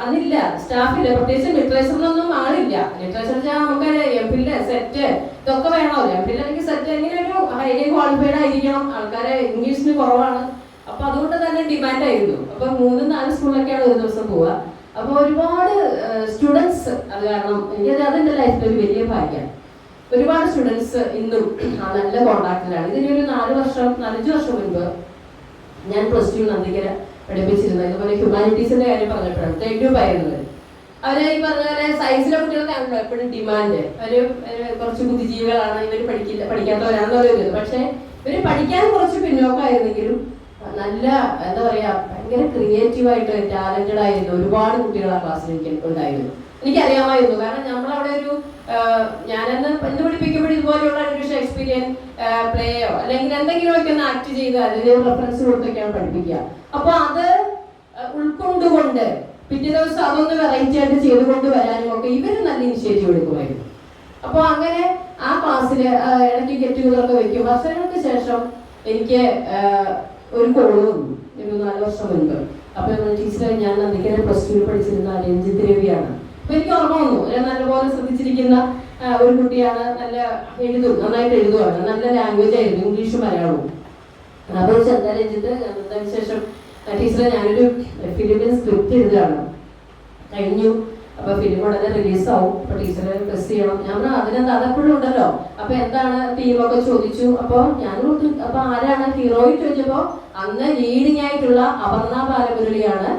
അന്നില്ല, സ്റ്റാഫില്ല, പ്രത്യേകിച്ച് ലിറ്ററേച്ചറിനൊന്നും ആളില്ല. ലിറ്ററേച്ചർ നമുക്ക് MPhil സെറ്റ് ഇതൊക്കെ വേണമല്ലോ. MPhil അല്ലെങ്കിൽ സെറ്റ് എങ്ങനെ ഒരു ഹൈലി ക്വാളിഫൈഡ് ആയിരിക്കണം. ആൾക്കാരെ ഇംഗ്ലീഷിന് കുറവാണ്. അപ്പൊ അതുകൊണ്ട് തന്നെ ഡിമാൻഡ് ആയിരുന്നു. അപ്പൊ 3-4 സ്കൂളിലൊക്കെയാണ് ഒരു ദിവസം പോവുക. അപ്പൊ ഒരുപാട് സ്റ്റുഡൻസ്, അത് കാരണം അതെന്റെ ലൈഫിൽ ഒരു വലിയ ഭാഗ്യമാണ്. ഒരുപാട് സ്റ്റുഡൻസ് ഇന്നും നല്ല കോണ്ടാക്റ്റിലാണ്. ഇതിനൊരു 4-5 വർഷം മുൻപ് ഞാൻ പ്ലസ് ടു നന്ദിക്കര പഠിപ്പിച്ചിരുന്നത്. ഇതുപോലെ ഹ്യൂമാനിറ്റീസിന്റെ കാര്യം പറഞ്ഞപ്പോഴാണ് ഏറ്റവും പറയുന്നത്. അവര് ഈ പറഞ്ഞ പോലെ സയൻസിലെ കുട്ടികൾക്കാണല്ലോ എപ്പോഴും ഡിമാൻഡ്. അവര് കുറച്ച് ബുദ്ധിജീവികളാണ്, ഇവര് പഠിക്കാത്തവരാണെന്നുള്ളത്. പക്ഷെ ഇവര് പഠിക്കാൻ കുറച്ച് പിന്നോക്കമായിരുന്നെങ്കിലും നല്ല എന്താ പറയാ ഭയങ്കര ക്രിയേറ്റീവായിട്ട് ടാലന്റഡ് ആയിരുന്നു ഒരുപാട് കുട്ടികൾ ആ ക്ലാസ്സിൽ എനിക്ക് ഉണ്ടായിരുന്നു. എനിക്കറിയാമായിരുന്നു. കാരണം നമ്മളവിടെ ഒരു ഞാനെന്ന് പഠിപ്പിക്കുമ്പോൾ ഇതുപോലെയുള്ള ഒരു ഷേക്സ്പിയറിയൻ പ്ലേയോ അല്ലെങ്കിൽ എന്തെങ്കിലുമൊക്കെ ഒന്ന് ആക്ട് ചെയ്ത് അതിന് റെഫറൻസ് കൊടുത്തൊക്കെയാണ് പഠിപ്പിക്കുക. അപ്പൊ അത് ഉൾക്കൊണ്ടുകൊണ്ട് പിറ്റേ ദിവസം അതൊന്ന് വെറൈറ്റി ആയിട്ട് ചെയ്തുകൊണ്ട് വരാനും ഒക്കെ ഇവര് നല്ല ഇനിഷ്യേറ്റീവ് എടുക്കുമായിരുന്നു. അപ്പൊ അങ്ങനെ ആ ക്ലാസ്സില് ഇടയ്ക്ക് ഗെറ്റ് ടുഗദറൊക്കെ വെക്കും. വർഷങ്ങൾക്ക് ശേഷം എനിക്ക് ഒരു കോള് വന്നു, ഒരു 4 വർഷം മുൻപ്. അപ്പൊ ടീച്ചർ, ഞാൻ നന്ദിക്കര പ്ലസ് ടു പഠിച്ചിരുന്ന രഞ്ജിത്ത് രവിയാണ്. അപ്പൊ എനിക്ക് ഓർമ്മ വന്നു, ഞാൻ നല്ലപോലെ ശ്രദ്ധിച്ചിരിക്കുന്ന ഒരു കുട്ടിയാണ്, നന്നായിട്ട് എഴുതുവാണ്, നല്ല ലാംഗ്വേജ് ആയിരുന്നു, ഇംഗ്ലീഷും മലയാളവും. അപ്പൊ എന്താ രഞ്ജിത്ത്, അതിനുശേഷം ടീച്ചറെ ഞാനൊരു ഫിലിമിന് സ്ക്രിപ്റ്റ് എഴുതുകയാണ്, കഴിഞ്ഞു അപ്പൊ ഫിലിം ഉടനെ റിലീസാവും. അപ്പൊ ടീച്ചർ പ്രസ് ചെയ്യണം. ഞാൻ അതിനെന്താ അതെപ്പോഴും ഉണ്ടല്ലോ. അപ്പൊ എന്താണ് തീമൊക്കെ ചോദിച്ചു. അപ്പൊ ഞാൻ അപ്പൊ ആരാണ് ഹീറോയിൻ ചോദിച്ചപ്പോ അന്ന് ലീഡിങ് ആയിട്ടുള്ള അപർണ ബാലമുരളിയാണ്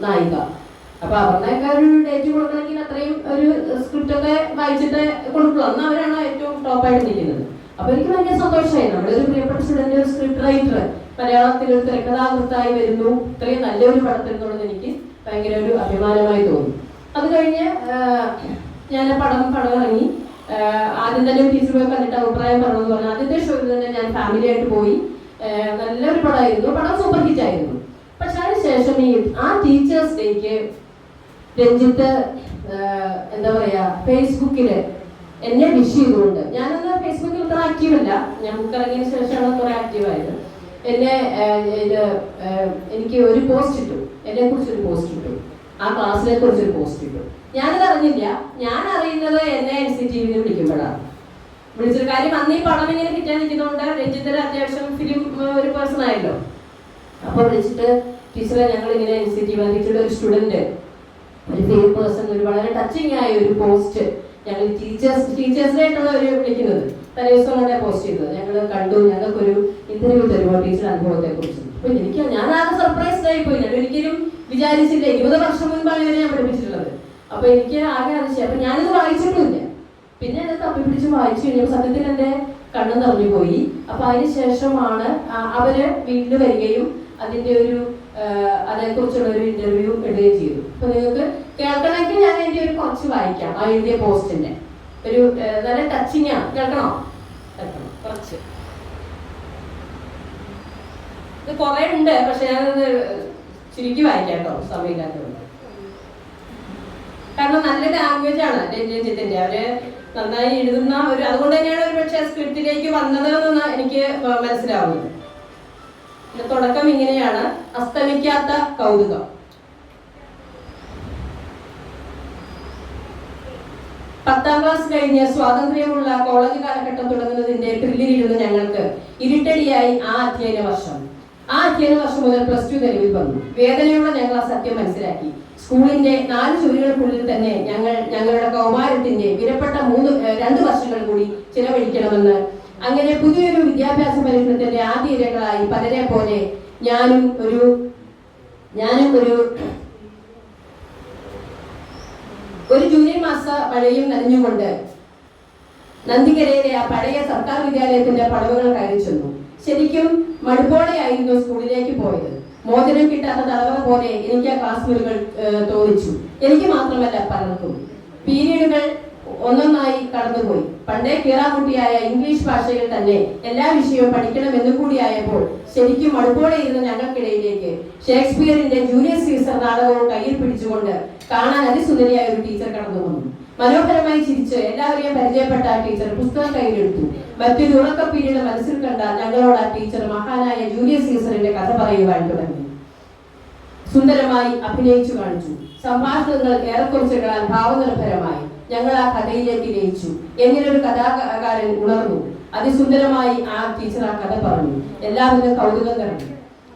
നായിക. അപ്പൊ അപർണയൊക്കെ ഒരു ഡേറ്റ് കൊടുക്കണമെങ്കിൽ അത്രയും ഒരു സ്ക്രിപ്റ്റ് ഒക്കെ വായിച്ചിട്ട് കൊടുക്കുള്ളൂ. അന്ന് അവരാണ് ഏറ്റവും ടോപ്പായിട്ട് നിൽക്കുന്നത്. അപ്പൊ എനിക്ക് ഭയങ്കര സന്തോഷമായി. നമ്മുടെ ഒരു പ്രിയപ്പെട്ട സ്റ്റുഡന്റ്, ഒരു സ്ക്രിപ്റ്റ് റൈറ്റർ മലയാളത്തിൽ ഒരു തിരക്കഥാകൃത്തായി വരുന്നു ഇത്രയും നല്ലൊരു പടത്തിൽ എന്നുള്ളത് എനിക്ക് ഭയങ്കര ഒരു അഭിമാനമായി തോന്നി. അത് കഴിഞ്ഞ് ഞാൻ പടം ഇറങ്ങി. ആദ്യം തന്നെ ടീച്ചർ പോയി കണ്ടിട്ട് അഭിപ്രായം പറഞ്ഞെന്ന് പറഞ്ഞാൽ ആദ്യത്തെ ഷോയിൽ തന്നെ ഞാൻ ഫാമിലി ആയിട്ട് പോയി. നല്ലൊരു പടമായിരുന്നു. പടം സൂപ്പർ ഹിറ്റ് ആയിരുന്നു. പക്ഷെ അതിനുശേഷം ആ ടീച്ചേഴ്സ് ഡേക്ക് രഞ്ജിത്ത് എന്താ പറയാ ഫേസ്ബുക്കില് എന്നെ വിഷ് ചെയ്തുകൊണ്ട്, ഞാനന്ന് ഫേസ്ബുക്കിൽ ഇത്ര ആക്റ്റീവ് അല്ല, ഞാൻ ബുക്ക് ഇറങ്ങിയതിന് ശേഷമാണ് കുറെ ആക്റ്റീവ് ആയത്. എന്നെ എനിക്ക് ഒരു പോസ്റ്റ് ഇട്ടു, എന്നെ കുറിച്ചൊരു പോസ്റ്റ് ഇട്ടു, ആ ക്ലാസ്സിനെ കുറിച്ചൊരു പോസ്റ്റ് ഇട്ടു. ഞാനത് അറിഞ്ഞില്ല. ഞാൻ അറിയുന്നത് എന്നെ NCTV വിളിക്കുമ്പോഴാണ്. വിളിച്ചൊരു കാര്യം, അന്ന് ഈ പടം ഇങ്ങനെ കിട്ടാൻ നിൽക്കുന്നതുകൊണ്ട് രഞ്ജിത്തിന് അത്യാവശ്യം ഫിലിം ഒരു പേഴ്സൺ ആയല്ലോ. അപ്പൊ വിളിച്ചിട്ട് ടീച്ചറെ ഞങ്ങൾ ഇങ്ങനെ NCTV ടീച്ചറുടെ ഒരു സ്റ്റുഡന്റ്, ഒരു ഫെയിം പേഴ്സൺ, ഒരു വളരെ ടച്ചിങ് ആയ ഒരു പോസ്റ്റ് ഞങ്ങൾ ടീച്ചേഴ്സിനായിട്ടുള്ള ഒരു വിളിക്കുന്നത് തലേദിവസം കൊണ്ടേ പോസ്റ്റ് ചെയ്തത് ഞങ്ങൾ കണ്ടു. ഞങ്ങൾക്കൊരു ഇന്റർവ്യൂ തരുമോ ടീച്ചർ അനുഭവത്തെ കുറിച്ച്. അപ്പൊ ഞാൻ ആകെ സർപ്രൈസ്ഡ് ആയി പോയി. ഞാൻ ഒരിക്കലും വിചാരിച്ചില്ല. 20 വർഷം മുൻപാണ് ഇവരെ ഞാൻ പഠിപ്പിച്ചിട്ടുള്ളത്. അപ്പൊ എനിക്ക് ആകെ അതിശയം. അപ്പൊ ഞാനിത് വായിച്ചിട്ടുമില്ല. പിന്നെ എന്നെ തപ്പിപ്പിടിച്ച് വായിച്ചു കഴിഞ്ഞപ്പോൾ സത്യത്തിൽ എന്റെ കണ്ണു നിറഞ്ഞു പോയി. അപ്പൊ അതിനുശേഷമാണ് അവര് വീട്ടിൽ വരികയും അതിന്റെ ഒരു അതേക്കുറിച്ചുള്ള ഒരു ഇന്റർവ്യൂ ഇടുകയും ചെയ്തു. അപ്പൊ നിങ്ങൾക്ക് കേൾക്കണമെങ്കിൽ ഞാൻ എന്റെ ഒരു കുറച്ച് വായിക്കാം. ആ എഴുതിയ പോസ്റ്റിന്റെ ഒരു നല്ല ടച്ചിങ് ആണ്. കേൾക്കണോ? കുറച്ച് ഇത് കുറെ ഉണ്ട്, പക്ഷെ ഞാനത് ചുരുക്കി വായിക്കാം കേട്ടോ, സമയമില്ലാത്തതുകൊണ്ട്. കാരണം നല്ല ലാംഗ്വേജ് ആണ് രഞ്ജിത്തിന്റെ. അവര് നന്നായി എഴുതുന്ന ഒരു, അതുകൊണ്ട് തന്നെയാണ് ഒരു പക്ഷേ സ്ക്രിപ്റ്റിലേക്ക് വന്നത് എന്ന് എനിക്ക് മനസ്സിലാവുന്നത്. തുടക്കം ഇങ്ങനെയാണ്: അസ്തമിക്കാത്ത കൗതുകം. 10ാം ക്ലാസ് കഴിഞ്ഞ് സ്വാതന്ത്ര്യമുള്ള കോളേജ് കാലഘട്ടം തുടങ്ങുന്നതിന്റെ ത്രില്ലിലിരുന്ന ഞങ്ങൾക്ക് ഇരുട്ടടിയായി ആ അധ്യയന വർഷം മുതൽ +2 തെരുവിൽ വന്നു. വേദനയോടെ ഞങ്ങൾ ആ സത്യം മനസ്സിലാക്കി. സ്കൂളിന്റെ 4 ചുവരുകൾക്കുള്ളിൽ തന്നെ ഞങ്ങളുടെ കൗമാരത്തിന്റെ വിലപ്പെട്ട 2 വർഷങ്ങൾ കൂടി ചിലവഴിക്കണമെന്ന്. അങ്ങനെ പുതിയൊരു വിദ്യാഭ്യാസ പരീക്ഷണത്തിന്റെ ആദ്യ ഇരകളായി പലരെ പോലെ ഞാനും ഒരു ജൂനിയർ മാസ മഴയും നനഞ്ഞുകൊണ്ട് നന്ദിക്കരയിലെ ആ പഴയ സർക്കാർ വിദ്യാലയത്തിന്റെ പടവുകൾ കയറി ചെന്നു. ശരിക്കും മടുപ്പോടെയായിരുന്നു സ്കൂളിലേക്ക് പോയത്. മോചനം കിട്ടാത്ത തലവറ പോലെ എനിക്ക് ആ ക്ലാസ് മുറികൾ തോന്നിച്ചു. എനിക്ക് മാത്രമല്ല, പലർക്കും. പീരീഡുകൾ ഒന്നൊന്നായി കടന്നുപോയി. പണ്ടേ കീറാമുട്ടിയായ ഇംഗ്ലീഷ് ഭാഷയിൽ തന്നെ എല്ലാ വിഷയവും പഠിക്കണമെന്നും കൂടിയായപ്പോൾ ശരിക്കും മടുപ്പോടെ ഇരുന്ന ഞങ്ങൾക്കിടയിലേക്ക് ഷേക്സ്പിയറിന്റെ ജൂലിയസ് സീസർ നാടകവും കയ്യിൽ പിടിച്ചുകൊണ്ട് കാണാൻ അതിസുന്ദരിയായ ഒരു ടീച്ചർ കടന്നു വന്നു. മനോഹരമായി ചിരിച്ച് എല്ലാവരെയും പരിചയപ്പെട്ട ആ ടീച്ചർ പുസ്തകം കയ്യിലെടുത്തു. മറ്റൊരു ഉറക്ക പീരീഡ് മനസ്സിൽ കണ്ട ഞങ്ങളോട് ആ ടീച്ചർ മഹാനായ ജൂലിയസ് സീസറിന്റെ കഥ പറയുവാൻ തുടങ്ങി. സുന്ദരമായി അഭിനയിച്ചു കാണിച്ചു. സംഭാഷണങ്ങൾ ഏറെക്കുറിച്ചുകളാൽ ഭാവനിർഭരമായി. ഞങ്ങൾ ആ കഥയിലേക്ക് ലയിച്ചു. എങ്ങനെ ഒരു കഥാകാരൻ ഉണർന്നു. അതിസുന്ദരമായി ആ ടീച്ചർ ആ കഥ പറഞ്ഞു. എല്ലാവരും കൗതുകം നിറഞ്ഞു.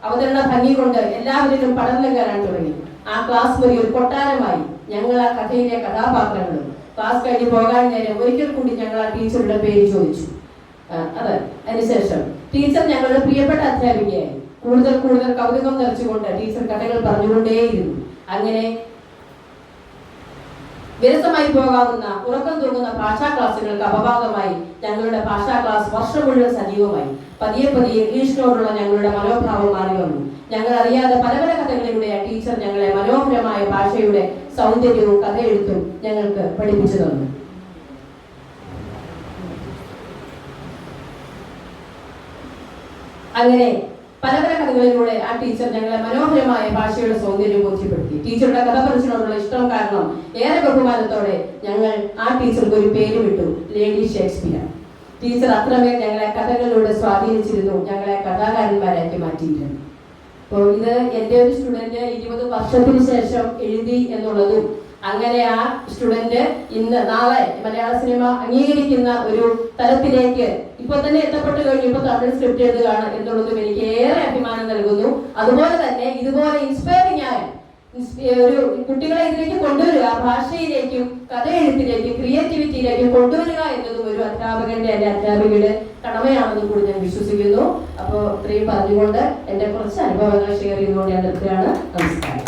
അവതരണ ഭംഗി കൊണ്ട് എല്ലാവരിലും പഠനം കയറാൻ തുടങ്ങി. ആ ക്ലാസ് മുറി ഒരു കൊട്ടാരമായി. ഞങ്ങൾ ആ കഥയിലെ കഥാപാത്രങ്ങളും. ക്ലാസ് കഴിഞ്ഞ് പോകാൻ നേരം ഒരിക്കൽ കൂടി ഞങ്ങൾ ആ ടീച്ചറുടെ പേര് ചോദിച്ചു. അതിനുശേഷം ടീച്ചർ ഞങ്ങളുടെ പ്രിയപ്പെട്ട അധ്യാപികയായി. കൂടുതൽ കൗതുകം നിറച്ചുകൊണ്ട് ടീച്ചർ കഥകൾ പറഞ്ഞുകൊണ്ടേയിരുന്നു. അങ്ങനെ വിരസമായി പോകാവുന്ന ഉറക്കം തൂങ്ങുന്ന ഭാഷാ ക്ലാസ്സുകൾക്ക് അപവാദമായി ഞങ്ങളുടെ ഭാഷാ ക്ലാസ് വർഷം മുഴുവൻ സജീവമായി. പതിയെ ഇംഗ്ലീഷിനോടുള്ള ഞങ്ങളുടെ മനോഭാവം മാറി വന്നു. ഞങ്ങൾ അറിയാതെ പല കഥകളിലൂടെ ആ ടീച്ചർ ഞങ്ങളെ മനോഹരമായ ഭാഷയുടെ സൗന്ദര്യവും കഥയെഴുത്തും ഞങ്ങൾക്ക് പഠിപ്പിച്ചു തന്നു. അങ്ങനെ പല കഥകളിലൂടെ ആ ടീച്ചർ ഞങ്ങളെ മനോഹരമായ ഭാഷയുടെ സൗന്ദര്യം ബോധ്യപ്പെടുത്തി. ടീച്ചറുടെ കഥ പറച്ചിനോടുള്ള ഇഷ്ടം കാരണം ഏറെ ബഹുമാനത്തോടെ ഞങ്ങൾ ആ ടീച്ചർക്ക് ഒരു പേര് വിട്ടു: ലേഡി ഷേക്സ്പിയർ. ടീച്ചർ അത്രമേൽ ഞങ്ങളെ കഥകളിലൂടെ സ്വാധീനിച്ചിരുന്നു, ഞങ്ങളെ കഥാകാരന്മാരാക്കി മാറ്റിയിരുന്നു. അപ്പോൾ ഇത് എൻ്റെ ഒരു സ്റ്റുഡന്റ് 20 വർഷത്തിന് ശേഷം എഴുതി എന്നുള്ളതും, അങ്ങനെ ആ സ്റ്റുഡന്റ് നാളെ മലയാള സിനിമ അംഗീകരിക്കുന്ന ഒരു തലത്തിലേക്ക് ഇപ്പൊ തന്നെ എത്തപ്പെട്ട് കഴിഞ്ഞു. ഇപ്പൊ തമിഴ് സ്ക്രിപ്റ്റ് എഴുതുകയാണ് എന്നുള്ളതും എനിക്ക് ഏറെ അഭിമാനം നൽകുന്നു. അതുപോലെ തന്നെ ഇതുപോലെ ഇൻസ്പയറിംഗ് ഒരു കുട്ടികളെ ഇതിലേക്ക് കൊണ്ടുവരിക, ഭാഷയിലേക്കും കഥ എഴുത്തിലേക്കും ക്രിയേറ്റിവിറ്റിയിലേക്കും കൊണ്ടുവരിക എന്നതും ഒരു അധ്യാപകന്റെ അല്ലെങ്കിൽ അധ്യാപികയുടെ കടമയാണെന്ന് കൂടി ഞാൻ വിശ്വസിക്കുന്നു. അപ്പോൾ ഇത്രയും പറഞ്ഞുകൊണ്ട് എന്റെ കുറച്ച് അനുഭവങ്ങൾ ഷെയർ ചെയ്തുകൊണ്ട് ഞാൻ നിർത്തുകയാണ്. നമസ്കാരം.